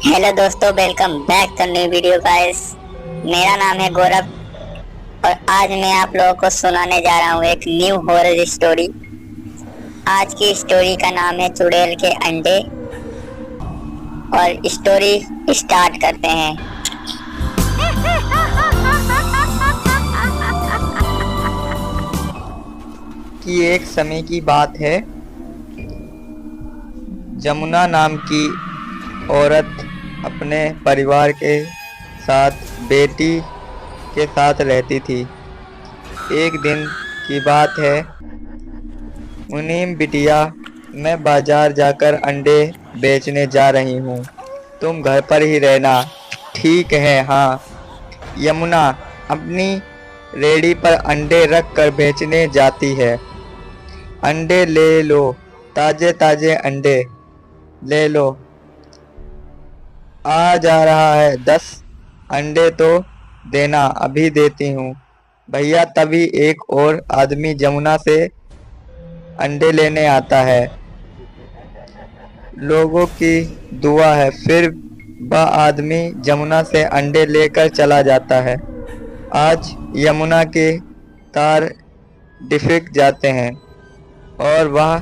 Hello दोस्तों, welcome back to new video guys. मेरा नाम है गौरव और आज मैं आप लोगों को सुनाने जा रहा हूँ एक न्यू हॉरर स्टोरी। आज की स्टोरी का नाम है चुड़ैल के अंडे और स्टोरी स्टार्ट करते हैं। कि एक समय की बात है। जमुना नाम की औरत अपने परिवार के साथ बेटी के साथ रहती थी। एक दिन की बात है। मुनीम बिटिया, मैं बाजार जाकर अंडे बेचने जा रही हूँ, तुम घर पर ही रहना। ठीक है, हाँ। यमुना अपनी रेडी पर अंडे रख कर बेचने जाती है। अंडे ले लो, ताजे ताजे अंडे ले लो। आ जा रहा है, 10 अंडे तो देना, अभी देती हूँ भैया। तभी एक और आदमी जमुना से अंडे लेने आता है। लोगों की दुआ है, फिर वह आदमी जमुना से अंडे लेकर चला जाता है। आज यमुना के तार डिफिक जाते हैं और वह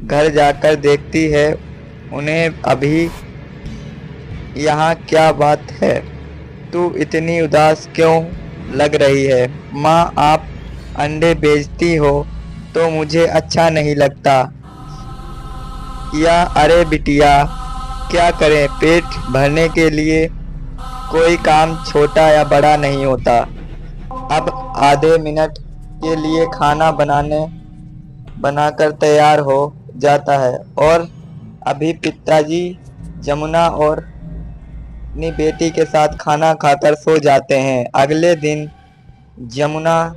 घर जाकर देखती है। उन्हें अभी यहाँ क्या बात है? तू इतनी उदास क्यों लग रही है? माँ, आप अंडे बेचती हो तो मुझे अच्छा नहीं लगता। या अरे बिटिया, क्या करें, पेट भरने के लिए कोई काम छोटा या बड़ा नहीं होता। अब आधे मिनट के लिए खाना बनाकर तैयार हो जाता है और अभी पिताजी जमुना और अपनी बेटी के साथ खाना खाकर सो जाते हैं। अगले दिन जमुना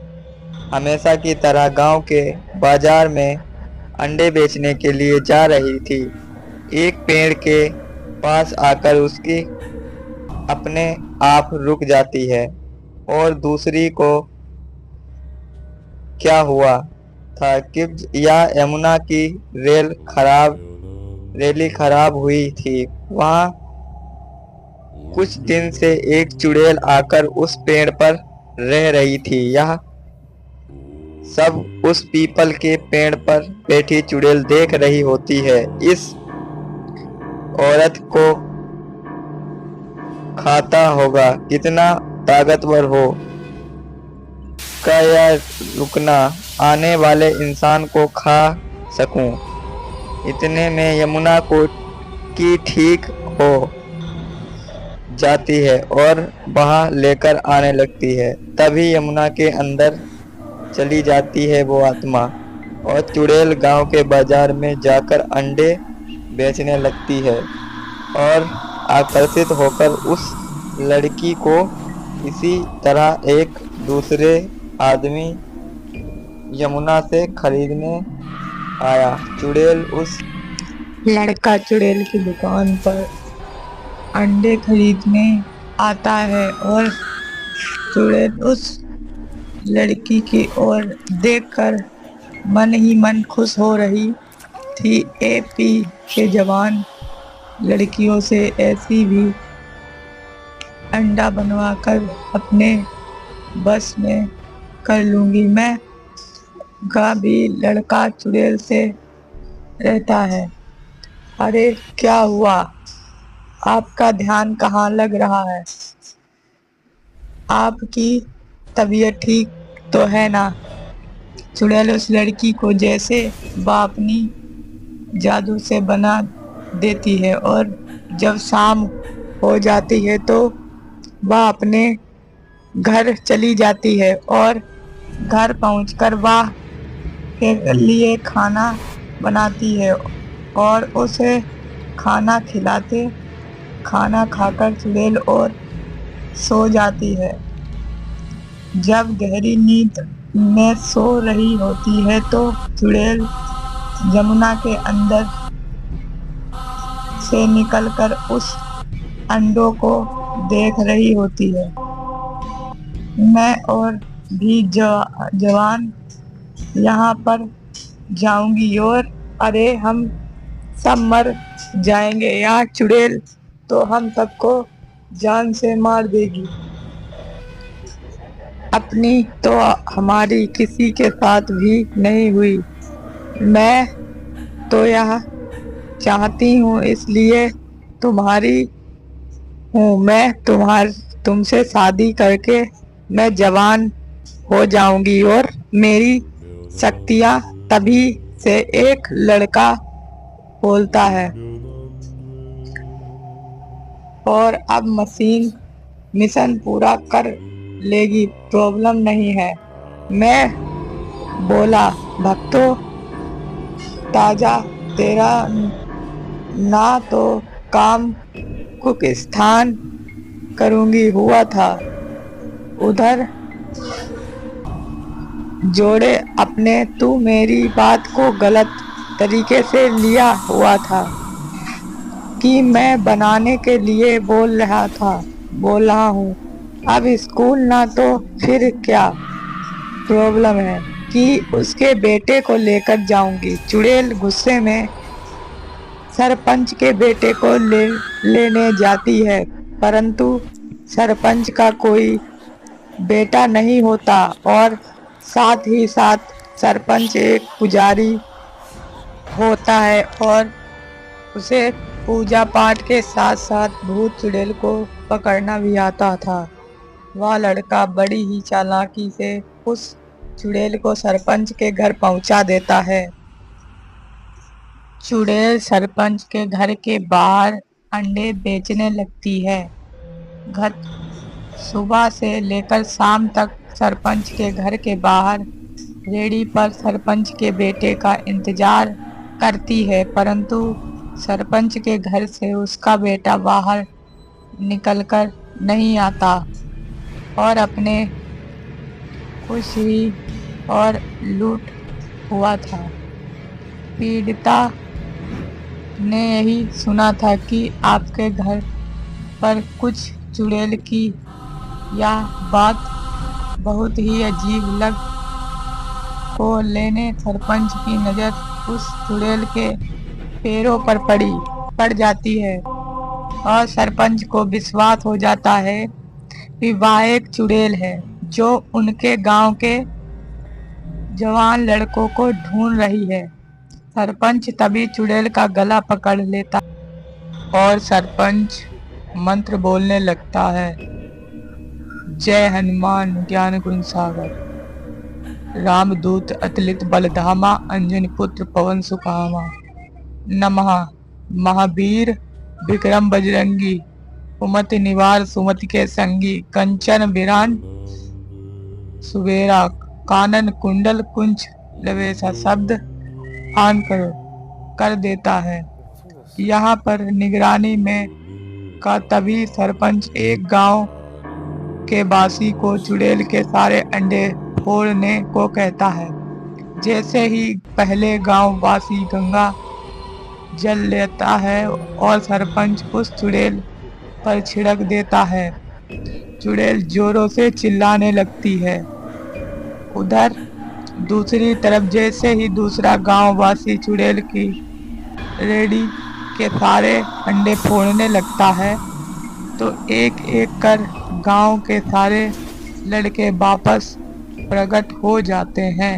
हमेशा की तरह गांव के बाजार में अंडे बेचने के लिए जा रही थी। एक पेड़ के पास आकर उसकी अपने आप रुक जाती है और दूसरी को क्या हुआ था कि या यमुना की रेली खराब हुई थी। वहां कुछ दिन से एक चुड़ैल आकर उस पेड़ पर रह रही थी। यह सब उस पीपल के पेड़ पर बैठी चुड़ैल देख रही होती है। इस औरत को खाता होगा, कितना ताकतवर हो का यह रुकना, आने वाले इंसान को खा सकूं। इतने में यमुना को की ठीक हो जाती है और वहां लेकर आने लगती है। तभी यमुना के अंदर चली जाती है वो आत्मा और चुड़ैल गांव के बाजार में जाकर अंडे बेचने लगती है और आकर्षित होकर उस लड़की को इसी तरह एक दूसरे आदमी यमुना से खरीदने आया। चुड़ैल उस लड़का चुड़ैल की दुकान पर अंडे खरीदने आता है और चुड़ैल उस लड़की की ओर देखकर मन ही मन खुश हो रही थी। एपी के जवान लड़कियों से ऐसी भी अंडा बनवाकर अपने बस में कर लूंगी मैं। का भी लड़का चुड़ैल से रहता है। अरे क्या हुआ, आपका ध्यान कहाँ लग रहा है? आपकी तबीयत ठीक तो है ना? चुड़ैल उस लड़की को जैसे वह अपनी जादू से बना देती है और जब शाम हो जाती है तो वह अपने घर चली जाती है और घर पहुंचकर वह के लिए खाना बनाती है और उसे खाना खिलाते खाना खाकर चुड़ैल और सो जाती है। जब गहरी नींद में सो रही होती है तो चुड़ैल जमुना के अंदर से निकलकर उस अंडों को देख रही होती है। मैं और भी जवान यहाँ पर जाऊंगी और अरे हम सब मर जाएंगे। यहाँ चुड़ैल तो हम सबको जान से मार देगी। अपनी तो हमारी किसी के साथ भी नहीं हुई। मैं तो यह चाहती हूँ इसलिए तुम्हारी हूँ। मैं तुमसे शादी करके मैं जवान हो जाऊंगी और मेरी शक्तियाँ तभी से एक लड़का बोलता है और अब मशीन मिशन पूरा कर लेगी, प्रॉब्लम नहीं है। मैं बोला भक्तों ताजा तेरा ना तो काम कुक स्थान करूंगी हुआ था। उधर जोड़े अपने तू मेरी बात को गलत तरीके से लिया हुआ था कि मैं बनाने के लिए बोल रहा हूँ। अब स्कूल ना तो फिर क्या प्रॉब्लम है कि उसके बेटे को लेकर जाऊंगी। चुड़ैल गुस्से में सरपंच के बेटे को लेने जाती है, परंतु सरपंच का कोई बेटा नहीं होता और साथ ही साथ सरपंच एक पुजारी होता है और उसे पूजा पाठ के साथ साथ भूत चुड़ैल को पकड़ना भी आता था। वह लड़का बड़ी ही चालाकी से उस चुड़ैल को सरपंच के घर पहुंचा देता है। चुड़ैल सरपंच के घर के बाहर अंडे बेचने लगती है। घर सुबह से लेकर शाम तक सरपंच के घर के बाहर रेडी पर सरपंच के बेटे का इंतजार करती है, परंतु सरपंच के घर से उसका बेटा बाहर निकलकर नहीं आता और अपने खुशी और लूट हुआ था। पीड़िता ने यही सुना था कि आपके घर पर कुछ चुड़ैल की यह बात बहुत ही अजीब लग को लेने सरपंच की नज़र उस चुड़ैल के पैरों पर पड़ जाती है और सरपंच को विश्वास हो जाता है कि वह एक चुड़ैल है जो उनके गांव के जवान लड़कों को ढूंढ रही है। सरपंच तभी चुड़ैल का गला पकड़ लेता और सरपंच मंत्र बोलने लगता है। जय हनुमान ज्ञान गुण सागर, रामदूत अतुलित बलधामा, अंजनी पुत्र पवन सुखामा। नमः महावीर विक्रम बजरंगी, कुमति निवार सुमति के संगी, कंचन बिरान सुबेरा, कानन कुंडल कुंच लवेसा। शब्द आन कर देता है। यहाँ पर निगरानी में का तभी सरपंच एक गांव के वासी को चुड़ैल के सारे अंडे फोड़ने को कहता है। जैसे ही पहले गांव वासी गंगा जल लेता है और सरपंच उस चुड़ैल पर छिड़क देता है। चुड़ैल जोरों से चिल्लाने लगती है। उधर दूसरी तरफ जैसे ही दूसरा गांव वासी चुड़ैल की रेडी के सारे अंडे फोड़ने लगता है तो एक एक कर गांव के सारे लड़के वापस प्रकट हो जाते हैं।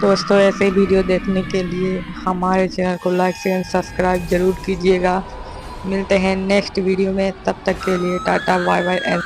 दोस्तों ऐसे वीडियो देखने के लिए हमारे चैनल को लाइक शेयर सब्सक्राइब जरूर कीजिएगा। मिलते हैं नेक्स्ट वीडियो में, तब तक के लिए टाटा बाय बाय एंड